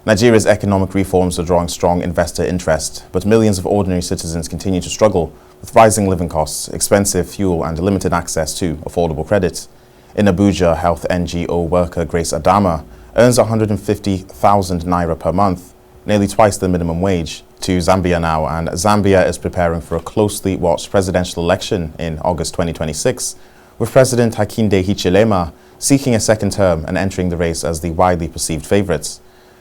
Nigeria's economic reforms are drawing strong investor interest, but millions of ordinary citizens continue to struggle with rising living costs, expensive fuel and limited access to affordable credit. In Abuja, health NGO worker Grace Adama earns 150,000 naira per month, nearly twice the minimum wage. To Zambia now, and Zambia is preparing for a closely watched presidential election in August 2026, with President Hakainde Hichilema seeking a second term and entering the race as the widely perceived favourite.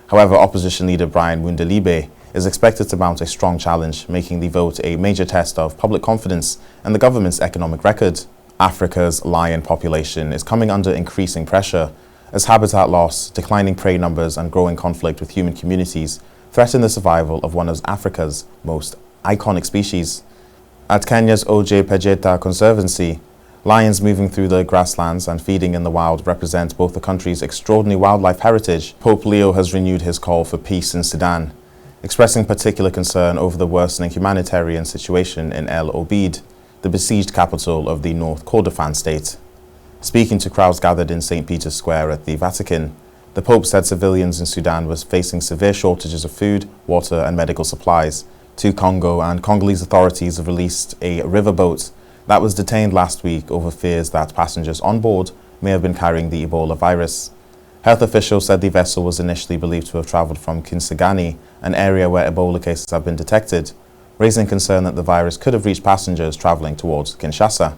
However, opposition leader Brian Mundalibe is expected to mount a strong challenge, making the vote a major test of public confidence and the government's economic record. Africa's lion population is coming under increasing pressure as habitat loss, declining prey numbers and growing conflict with human communities threaten the survival of one of Africa's most iconic species. At Kenya's O.J. Pejeta Conservancy, lions moving through the grasslands and feeding in the wild represent both the country's extraordinary wildlife heritage. Pope Leo has renewed his call for peace in Sudan, expressing particular concern over the worsening humanitarian situation in El Obeid, the besieged capital of the North Kordofan state. Speaking to crowds gathered in St. Peter's Square at the Vatican, the Pope said civilians in Sudan were facing severe shortages of food, water and medical supplies. To Congo, and Congolese authorities have released a riverboat that was detained last week over fears that passengers on board may have been carrying the Ebola virus. Health officials said the vessel was initially believed to have travelled from Kisangani, an area where Ebola cases have been detected, raising concern that the virus could have reached passengers travelling towards Kinshasa.